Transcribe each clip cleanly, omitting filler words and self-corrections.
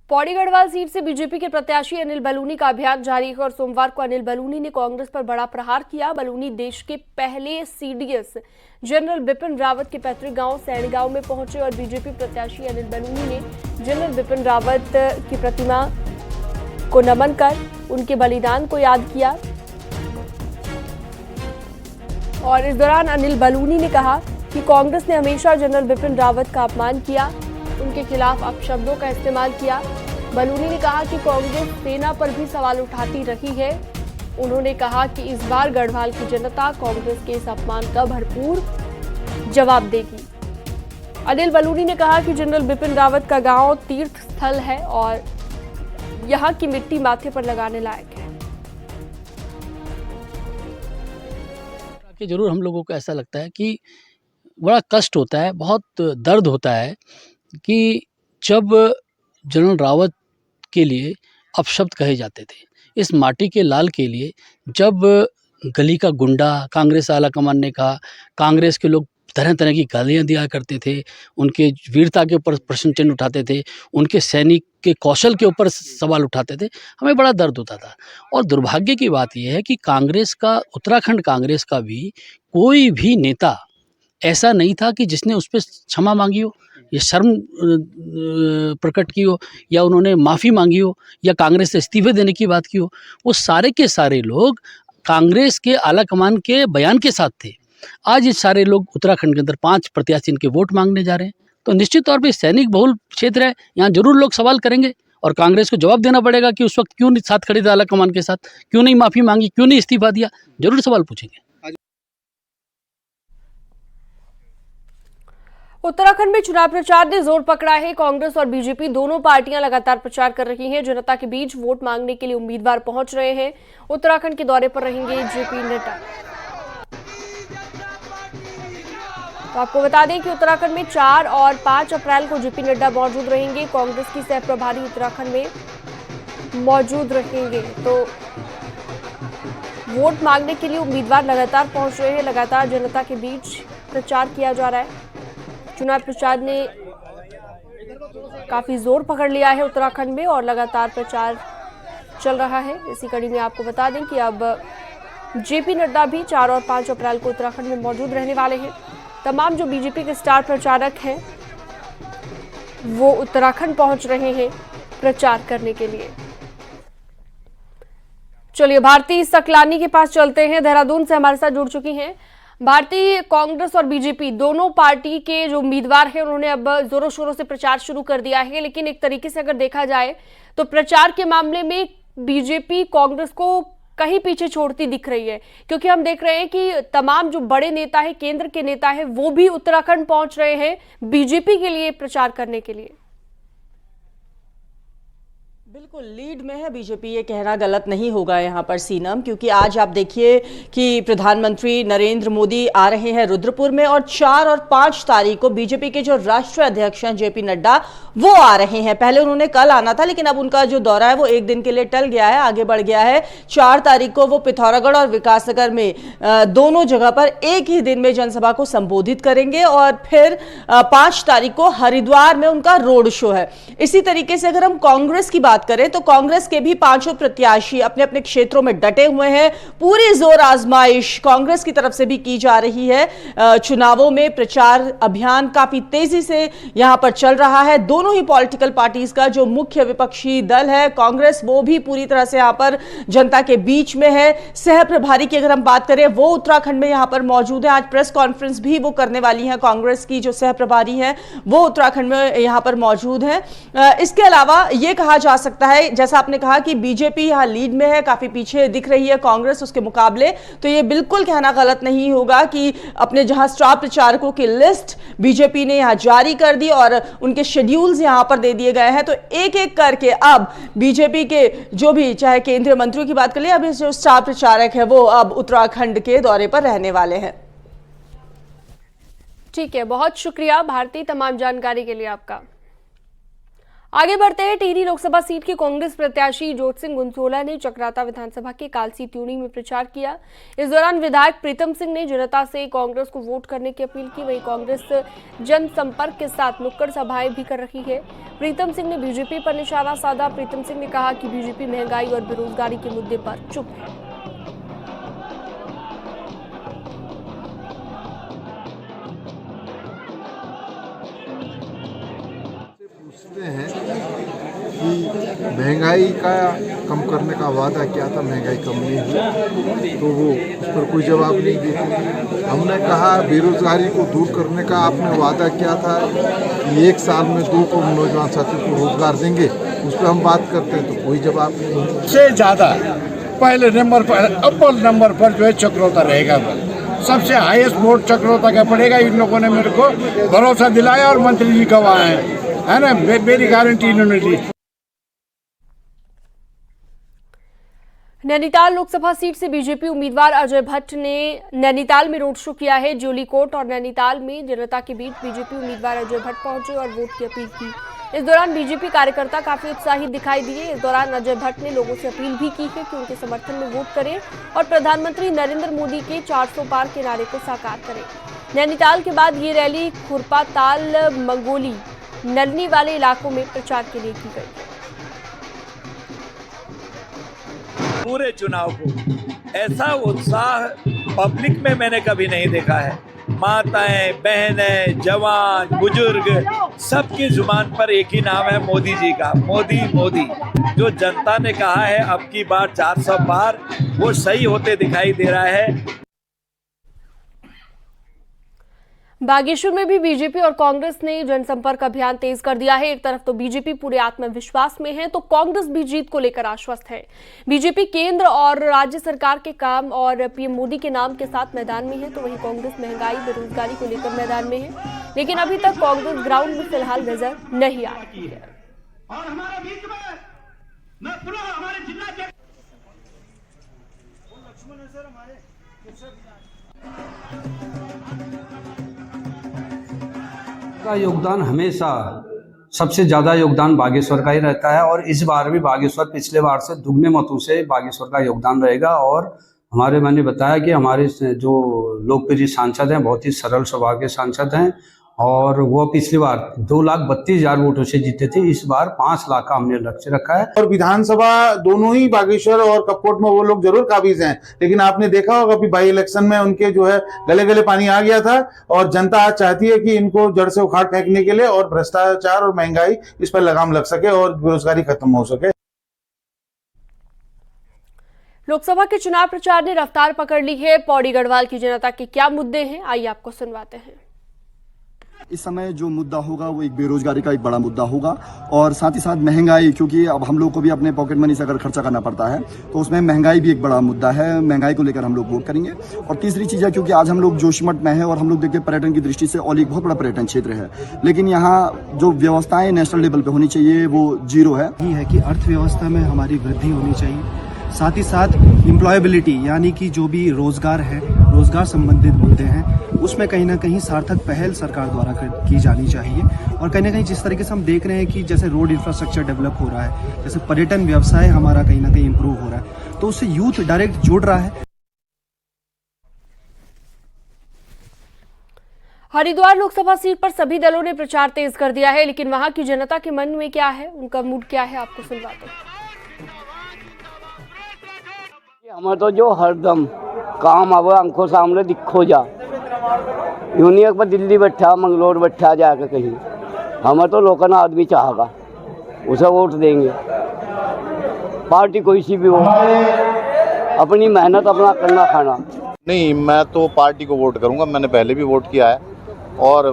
Pauri Garhwal seat से BJP के प्रत्याशी अनिल बलूनी का अभियान जारी है और सोमवार को अनिल बलूनी ने कांग्रेस पर बड़ा प्रहार किया। बलूनी देश के पहले सीडीएस जनरल बिपिन रावत के पैतृक गांव सैणगांव में पहुंचे और बीजेपी प्रत्याशी अनिल बलूनी ने जनरल बिपिन रावत की प्रतिमा को नमन कर उनके बलिदान को याद किया। और इस दौरान अनिल बलूनी ने कहा कि कांग्रेस ने हमेशा जनरल बिपिन रावत का अपमान किया, उनके खिलाफ अपशब्दों का इस्तेमाल किया। बलूनी ने कहा कि कांग्रेस सेना पर भी सवाल उठाती रही है। उन्होंने कहा कि इस बार गढ़वाल की जनता कांग्रेस के इस अपमान का भरपूर जवाब देगी। अनिल बलूनी ने कहा कि जनरल बिपिन रावत का गांव तीर्थ स्थल है और यहां की मिट्टी माथे पर लगाने लायक है। कि जरूर हम लोगों को ऐसा लगता है कि बड़ा कष्ट होता है, बहुत दर्द होता है कि जब जनरल रावत के लिए अपशब्द कहे जाते थे, इस माटी के लाल के लिए जब गली का गुंडा कांग्रेस आला कमान ने कहा, कांग्रेस के लोग तरह तरह की गालियाँ दिया करते थे, उनके वीरता के ऊपर प्रश्न चिन्ह उठाते थे, उनके सैनिक के कौशल के ऊपर सवाल उठाते थे, हमें बड़ा दर्द होता था। और दुर्भाग्य की बात यह है कि कांग्रेस का, उत्तराखंड कांग्रेस का भी कोई भी नेता ऐसा नहीं था कि जिसने उस पर क्षमा मांगी हो या शर्म प्रकट की हो या उन्होंने माफ़ी मांगी हो या कांग्रेस से इस्तीफे देने की बात की हो। वो सारे के सारे लोग कांग्रेस के आला कमान के बयान के साथ थे। आज ये सारे लोग उत्तराखंड के अंदर 5 प्रत्याशी इनके वोट मांगने जा रहे हैं, तो निश्चित तौर पे सैनिक बहुल क्षेत्र है, यहाँ जरूर लोग सवाल करेंगे और कांग्रेस को जवाब देना पड़ेगा कि उस वक्त क्यों नहीं साथ खड़े थे आला कमान के साथ, क्यों नहीं माफ़ी मांगी, क्यों नहीं इस्तीफा दिया, जरूर सवाल पूछेंगे। उत्तराखंड में चुनाव प्रचार ने जोर पकड़ा है। कांग्रेस और बीजेपी दोनों पार्टियां लगातार प्रचार कर रही हैं। जनता के बीच वोट मांगने के लिए उम्मीदवार पहुंच रहे हैं। उत्तराखंड के दौरे पर रहेंगे जेपी नड्डा। तो आपको बता दें कि उत्तराखंड में 4 और 5 अप्रैल को जेपी नड्डा मौजूद रहेंगे। कांग्रेस की सह प्रभारी उत्तराखंड में मौजूद रहेंगे। तो वोट मांगने के लिए उम्मीदवार लगातार पहुंच रहे हैं। लगातार जनता के बीच प्रचार किया जा रहा है। चुनाव प्रचार ने काफी जोर पकड़ लिया है उत्तराखंड में और लगातार प्रचार चल रहा है। इसी कड़ी में आपको बता दें कि अब जेपी नड्डा भी 4 और 5 अप्रैल को उत्तराखंड में मौजूद रहने वाले हैं। तमाम जो बीजेपी के स्टार प्रचारक हैं वो उत्तराखंड पहुंच रहे हैं प्रचार करने के लिए। चलिए भारती सकलानी के पास चलते हैं, देहरादून से हमारे साथ जुड़ चुकी हैं। भारतीय, कांग्रेस और बीजेपी दोनों पार्टी के जो उम्मीदवार हैं उन्होंने अब जोरों शोरों से प्रचार शुरू कर दिया है, लेकिन एक तरीके से अगर देखा जाए तो प्रचार के मामले में बीजेपी कांग्रेस को कहीं पीछे छोड़ती दिख रही है, क्योंकि हम देख रहे हैं कि तमाम जो बड़े नेता है, केंद्र के नेता है, वो भी उत्तराखंड पहुंच रहे हैं बीजेपी के लिए प्रचार करने के लिए। बिल्कुल लीड में है बीजेपी, ये कहना गलत नहीं होगा यहाँ पर सीनम, क्योंकि आज आप देखिए कि प्रधानमंत्री नरेंद्र मोदी आ रहे हैं रुद्रपुर में और 4 और 5 तारीख को बीजेपी के जो राष्ट्रीय अध्यक्ष हैं जेपी नड्डा वो आ रहे हैं। पहले उन्होंने कल आना था, लेकिन अब उनका जो दौरा है वो एक दिन के लिए टल गया है, आगे बढ़ गया है। 4 तारीख को वो पिथौरागढ़ और विकासनगर में दोनों जगह पर एक ही दिन में जनसभा को संबोधित करेंगे और फिर 5 तारीख को हरिद्वार में उनका रोड शो है। इसी तरीके से अगर हम कांग्रेस की बात करें तो कांग्रेस के भी 5 प्रत्याशी अपने अपने क्षेत्रों में डटे हुए हैं। पूरी जोर आजमाइश कांग्रेस की तरफ से भी की जा रही है। चुनावों में प्रचार अभियान काफी तेजी से यहां पर चल रहा है। दोनों ही पॉलिटिकल पार्टीज का जो मुख्य विपक्षी दल है कांग्रेस, वो भी पूरी तरह से यहां पर जनता के बीच में है। सह प्रभारी की अगर हम बात करें वो उत्तराखंड में यहां पर मौजूद है। आज प्रेस कॉन्फ्रेंस भी वो करने वाली है। कांग्रेस की जो सह प्रभारी है वो उत्तराखंड में यहां पर मौजूद है। इसके अलावा यह कहा जा सकता है, जैसा आपने कहा कि बीजेपी यहां लीड में है, काफी पीछे दिख रही है कांग्रेस उसके मुकाबले, तो यह बिल्कुल कहना गलत नहीं होगा कि अपने जहां स्टार प्रचारकों की लिस्ट बीजेपी ने यहां जारी कर दी और उनके शेड्यूल्स यहां पर दे दिए गए हैं। तो एक एक करके अब बीजेपी के जो भी, चाहे केंद्रीय मंत्रियों की बात कर ले, अब जो स्टार प्रचारक है वो अब उत्तराखंड के दौरे पर रहने वाले हैं। ठीक है, बहुत शुक्रिया भारती तमाम जानकारी के लिए आपका। आगे बढ़ते हैं। टिहरी लोकसभा सीट के कांग्रेस प्रत्याशी जोत सिंह गुंसोला ने चक्राता विधानसभा के कालसी ट्यूनी में प्रचार किया। इस दौरान विधायक प्रीतम सिंह ने जनता से कांग्रेस को वोट करने की अपील की। वहीं कांग्रेस जनसंपर्क के साथ नुक्कड़ सभाएं भी कर रही है। प्रीतम सिंह ने बीजेपी पर निशाना साधा। प्रीतम सिंह ने कहा कि बीजेपी महंगाई और बेरोजगारी के मुद्दे पर चुप है। हैं कि महंगाई का कम करने का वादा किया था, महंगाई कम नहीं हुई, तो वो उस पर कोई जवाब नहीं देते। हमने कहा बेरोजगारी को दूर करने का आपने वादा किया था कि 1 साल में 2 करोड़ नौजवान साथियों को रोजगार देंगे, उस पर हम बात करते हैं तो कोई जवाब नहीं। से ज़्यादा पहले नंबर पर, अव्वल नंबर पर जो है चक्रोता रहेगा। सबसे हाईएस्ट वोट चक्रोता का पड़ेगा। इन लोगों ने मेरे को भरोसा दिलाया और मंत्री जी गवाह है ना, मेरी गारंटी इन्होंने दी। नैनीताल लोकसभा सीट से बीजेपी उम्मीदवार अजय भट्ट ने नैनीताल में रोड शो किया है। जोलीकोट और नैनीताल में जनता के बीच बीजेपी उम्मीदवार अजय भट्ट पहुंचे और वोट की अपील की। इस दौरान बीजेपी कार्यकर्ता काफी उत्साहित दिखाई दिए। इस दौरान अजय भट्ट ने लोगों से अपील भी की है कि उनके समर्थन में वोट करें और प्रधानमंत्री नरेंद्र मोदी के 400 पार के नारे को साकार करें। नैनीताल के बाद ये रैली खुरपाताल, मंगोली, नलनी वाले इलाकों में प्रचार के लिए की गई। पूरे चुनाव को ऐसा उत्साह पब्लिक में मैंने कभी नहीं देखा है। माताएं, बहनें, जवान, बुजुर्ग, सबकी जुबान पर एक ही नाम है मोदी जी का। मोदी मोदी। जो जनता ने कहा है अब की बार 400 पार, वो सही होते दिखाई दे रहा है। बागेश्वर में भी बीजेपी और कांग्रेस ने जनसंपर्क अभियान तेज कर दिया है। एक तरफ तो बीजेपी पूरे आत्मविश्वास में है तो कांग्रेस भी जीत को लेकर आश्वस्त है। बीजेपी केंद्र और राज्य सरकार के काम और पीएम मोदी के नाम के साथ मैदान में है, तो वहीं कांग्रेस महंगाई, बेरोजगारी को लेकर मैदान में है। लेकिन अभी तक कांग्रेस ग्राउंड में फिलहाल नजर नहीं आ रही है। का योगदान हमेशा सबसे ज़्यादा योगदान बागेश्वर का ही रहता है और इस बार भी बागेश्वर पिछले बार से दुगने मतों से बागेश्वर का योगदान रहेगा। और हमारे मैंने बताया कि हमारे जो लोकप्रिय सांसद हैं बहुत ही सरल स्वभाव के सांसद हैं और वो पिछली बार 2,32,000 वोटों से जीते थे। इस बार 5 लाख का हमने लक्ष्य रखा है। और विधानसभा दोनों ही बागेश्वर और कपकोट में वो लोग जरूर काबिज हैं, लेकिन आपने देखा होगा कि बाई इलेक्शन में उनके जो है गले गले पानी आ गया था और जनता आज चाहती है कि इनको जड़ से उखाड़ फेंकने के लिए और भ्रष्टाचार और महंगाई इस पर लगाम लग सके और बेरोजगारी खत्म हो सके। लोकसभा के चुनाव प्रचार ने रफ्तार पकड़ ली है। पौड़ी गढ़वाल की जनता के क्या मुद्दे हैं, आइए आपको सुनवाते हैं। इस समय जो मुद्दा होगा वो एक बेरोजगारी का एक बड़ा मुद्दा होगा और साथ ही साथ महंगाई, क्योंकि अब हम लोग को भी अपने पॉकेट मनी से अगर खर्चा करना पड़ता है तो उसमें महंगाई भी एक बड़ा मुद्दा है। महंगाई को लेकर हम लोग वोट करेंगे। और तीसरी चीज है, क्योंकि आज हम लोग जोशीमठ में है और हम लोग देखते हैं पर्यटन की दृष्टि से और एक बहुत बड़ा पर्यटन क्षेत्र है, लेकिन यहाँ जो व्यवस्थाएं नेशनल लेवल पे होनी चाहिए वो जीरो है। यही है कि अर्थव्यवस्था में हमारी वृद्धि होनी चाहिए, साथ ही साथ एम्प्लॉयबिलिटी यानी कि जो भी रोजगार है, रोजगार संबंधित मुद्दे हैं, उसमें कहीं ना कहीं सार्थक पहल सरकार द्वारा की जानी चाहिए। और कहीं ना कहीं जिस तरीके से हम देख रहे हैं कि जैसे रोड इंफ्रास्ट्रक्चर डेवलप हो रहा है, जैसे पर्यटन व्यवसाय हमारा कहीं ना कहीं इम्प्रूव हो रहा है, तो उससे यूथ डायरेक्ट जुड़ रहा है। हरिद्वार लोकसभा सीट पर सभी दलों ने प्रचार तेज कर दिया है, लेकिन वहां की जनता के मन में क्या है, उनका मूड क्या है, आपको सुनवाते हैं। हमें तो जो हरदम काम आवे आंखों सामने दिखो जा, यूनियन पर दिल्ली बैठा, मंगलोर बैठा जाकर कहीं, हमें तो लोकल आदमी चाहेगा, उसे वोट देंगे। पार्टी कोई सी भी हो, अपनी मेहनत अपना करना खाना। नहीं, मैं तो पार्टी को वोट करूंगा। मैंने पहले भी वोट किया है और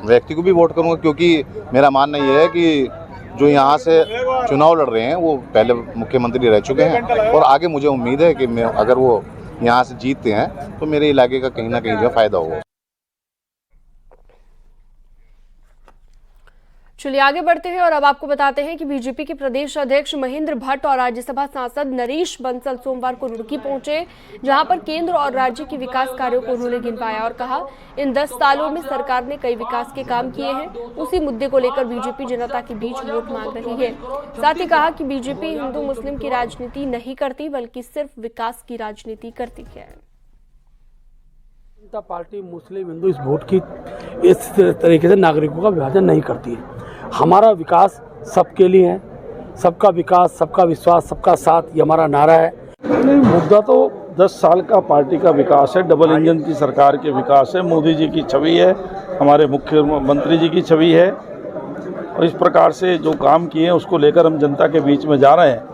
व्यक्ति को भी वोट करूंगा, क्योंकि मेरा मानना ये है कि जो यहाँ से चुनाव लड़ रहे हैं वो पहले मुख्यमंत्री रह चुके हैं और आगे मुझे उम्मीद है कि अगर वो यहाँ से जीतते हैं तो मेरे इलाके का कहीं ना कहीं जो फायदा होगा। चलिए आगे बढ़ते हैं और अब आपको बताते हैं कि बीजेपी के प्रदेश अध्यक्ष महेंद्र भट्ट और राज्यसभा सांसद नरेश बंसल सोमवार को रुड़की पहुंचे, जहां पर केंद्र और राज्य के विकास कार्यों को उन्होंने गिनवाया और कहा इन 10 सालों में सरकार ने कई विकास के काम किए हैं। उसी मुद्दे को लेकर बीजेपी जनता के बीच वोट मांग रही है। साथ ही कहा कि बीजेपी हिंदू मुस्लिम की राजनीति नहीं करती बल्कि सिर्फ विकास की राजनीति करती है। जनता पार्टी मुस्लिम हिंदू इस वोट की इस तरीके से नागरिकों का विभाजन नहीं करती है। हमारा विकास सबके लिए है, सबका विकास, सबका विश्वास, सबका साथ, ये हमारा नारा है। मुद्दा तो 10 साल का पार्टी का विकास है, डबल इंजन की सरकार के विकास है, मोदी जी की छवि है, हमारे मुख्यमंत्री जी की छवि है और इस प्रकार से जो काम किए हैं उसको लेकर हम जनता के बीच में जा रहे हैं।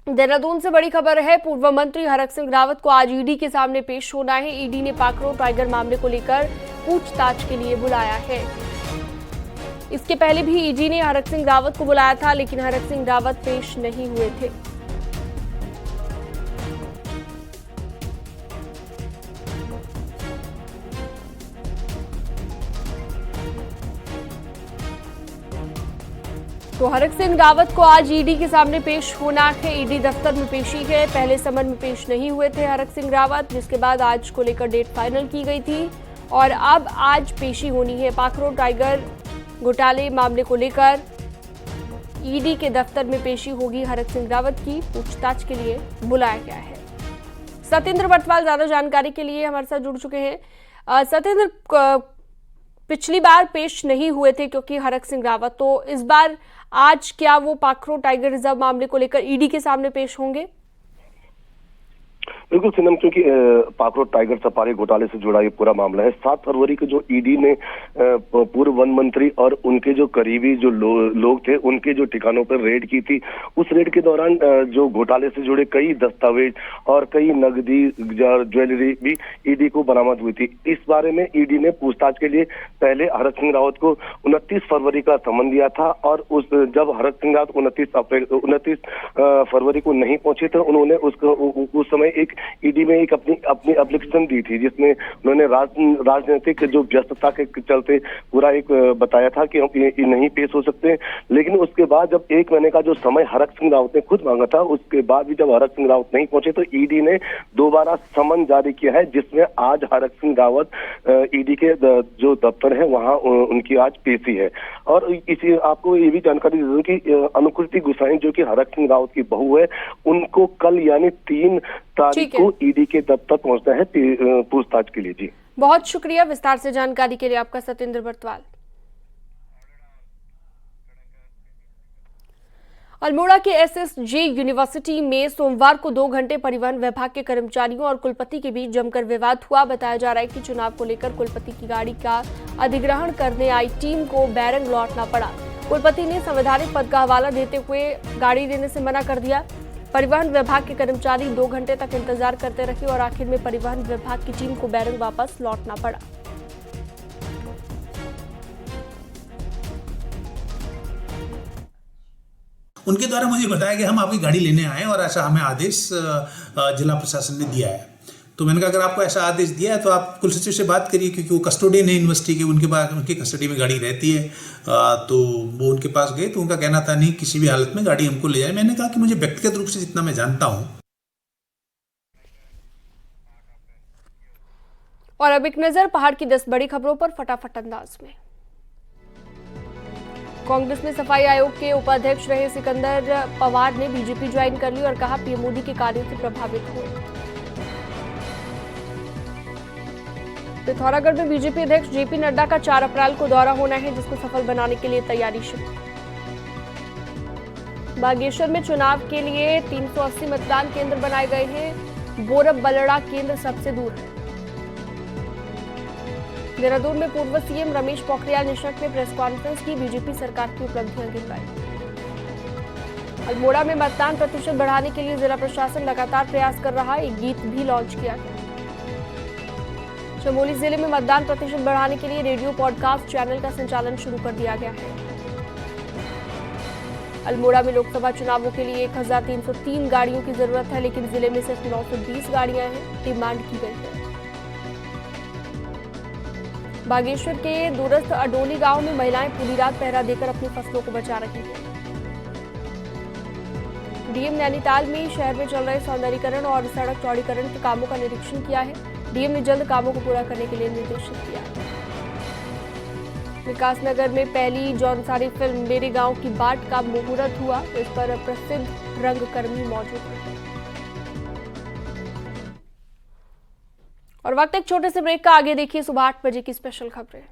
देहरादून से बड़ी खबर है। पूर्व मंत्री हरक सिंह रावत को आज ईडी के सामने पेश होना है। ईडी ने पाखरो टाइगर मामले को लेकर पूछताछ के लिए बुलाया है। इसके पहले भी ईडी ने हरक सिंह रावत को बुलाया था, लेकिन हरक सिंह रावत पेश नहीं हुए थे। तो हरक सिंह रावत को आज ईडी के सामने पेश होना है। ईडी दफ्तर में पेशी है। पहले समन में पेश नहीं हुए थे हरक सिंह रावत, जिसके बाद आज को लेकर डेट फाइनल की गई थी और अब आज पेशी होनी है। पाखरो टाइगर घोटाले मामले को लेकर ईडी के दफ्तर में पेशी होगी। हरक सिंह रावत की पूछताछ के लिए बुलाया गया है। सत्येंद्र बर्तवाल ज्यादा जानकारी के लिए हमारे साथ जुड़ चुके हैं। सत्येंद्र, पिछली बार पेश नहीं हुए थे क्योंकि हरक सिंह रावत, तो इस बार आज क्या वो पाखरो टाइगर रिजर्व मामले को लेकर ईडी के सामने पेश होंगे? बिल्कुल सिनम, क्योंकि पाखरो टाइगर सफारी घोटाले से जुड़ा ये पूरा मामला है। 7 फरवरी को जो ईडी ने पूर्व वन मंत्री और उनके जो करीबी जो लोग थे उनके जो ठिकानों पर रेड की थी, उस रेड के दौरान जो घोटाले से जुड़े कई दस्तावेज और कई नकदी ज्वेलरी भी ईडी को बरामद हुई थी। इस बारे में ईडी ने पूछताछ के लिए पहले हरक सिंह रावत को 29 फरवरी का समन दिया था और जब हरक सिंह रावत 29 फरवरी को नहीं पहुंचे थे, उन्होंने उस समय एक ईडी में एक अपनी एप्लीकेशन दी थी, जिसमें उन्होंने राजनीतिक जो व्यस्तता के चलते पूरा एक बताया था कि हम ये नहीं पेश हो सकते। लेकिन उसके बाद जब 1 महीने का जो समय हरक सिंह रावत ने खुद मांगा था, उसके बाद भी जब हरक सिंह रावत नहीं पहुंचे तो ईडी ने दोबारा समन जारी किया है, जिसमें आज हरक सिंह रावत ईडी के जो दफ्तर है वहां उनकी आज पेशी है। और इसी आपको ये भी जानकारी दे दूं कि अनुकृति गुसाई जो कि हरक सिंह रावत की बहू है, उनको कल यानी 3 तारीख को ईडी के दफ्तर पहुंचना है पूछताछ के लिए। जी बहुत शुक्रिया विस्तार से जानकारी के लिए आपका सत्येंद्र बर्तवाल। अल्मोड़ा के एसएसजे यूनिवर्सिटी में सोमवार को 2 घंटे परिवहन विभाग के कर्मचारियों और कुलपति के बीच जमकर विवाद हुआ। बताया जा रहा है कि चुनाव को लेकर कुलपति की गाड़ी का अधिग्रहण करने आई टीम को बैरंग लौटना पड़ा। कुलपति ने संवैधानिक पद का हवाला देते हुए गाड़ी देने से मना कर दिया। परिवहन विभाग के कर्मचारी 2 घंटे तक इंतजार करते रहे और आखिर में परिवहन विभाग की टीम को बैरंग वापस लौटना पड़ा। उनके द्वारा मुझे बताया कि हम आपकी गाड़ी लेने आए और ऐसा हमें आदेश जिला प्रशासन ने दिया है। तो मैंने कहा अगर आपको ऐसा आदेश दिया है तो आप कुल सचिव से बात करिए, क्योंकि वो कस्टोडियन है यूनिवर्सिटी के, उनके पास उनकी कस्टडी में गाड़ी रहती है। तो वो उनके पास गए तो उनका कहना था नहीं किसी भी हालत में गाड़ी हमको ले जाए। मैंने कहा कि मुझे व्यक्तिगत रूप से जितना मैं जानता हूँ। और अब एक नजर पहाड़ की 10 बड़ी खबरों पर फटाफट अंदाज में। कांग्रेस में सफाई आयोग के उपाध्यक्ष रहे सिकंदर पवार ने बीजेपी ज्वाइन कर ली और कहा पीएम मोदी के कार्यों से प्रभावित हुए। पिथौरागढ़ में बीजेपी अध्यक्ष जेपी नड्डा का 4 अप्रैल को दौरा होना है, जिसको सफल बनाने के लिए तैयारी शुरू। बागेश्वर में चुनाव के लिए 380 मतदान केंद्र बनाए गए हैं। बोरब बलड़ा केंद्र सबसे दूर है। देहरादून में पूर्व सीएम रमेश पोखरियाल निशंक ने प्रेस कॉन्फ्रेंस की, बीजेपी सरकार की उपलब्धियां गिनवाई। अल्मोड़ा में मतदान प्रतिशत बढ़ाने के लिए जिला प्रशासन लगातार प्रयास कर रहा है। एक गीत भी लॉन्च किया गया। चमोली जिले में मतदान प्रतिशत बढ़ाने के लिए रेडियो पॉडकास्ट चैनल का संचालन शुरू कर दिया गया है। अल्मोड़ा में लोकसभा चुनावों के लिए 1303 गाड़ियों की जरूरत है, लेकिन जिले में सिर्फ 920 गाड़ियां हैं, डिमांड की गई है। बागेश्वर के दूरस्थ अडोली गांव में महिलाएं पूरी रात पहरा देकर अपनी फसलों को बचा रही हैं। डीएम नैनीताल में शहर में चल रहे सौंदर्यीकरण और सड़क चौड़ीकरण के कामों का निरीक्षण किया है। डीएम ने जल्द कामों को पूरा करने के लिए निर्देशित किया। विकासनगर में पहली जौनसारी फिल्म मेरे गांव की बाट का मुहूर्त हुआ। इस पर प्रसिद्ध रंगकर्मी मौजूद रहे। और वक्त एक छोटे से ब्रेक का, आगे देखिए सुबह 8 बजे की स्पेशल खबरें।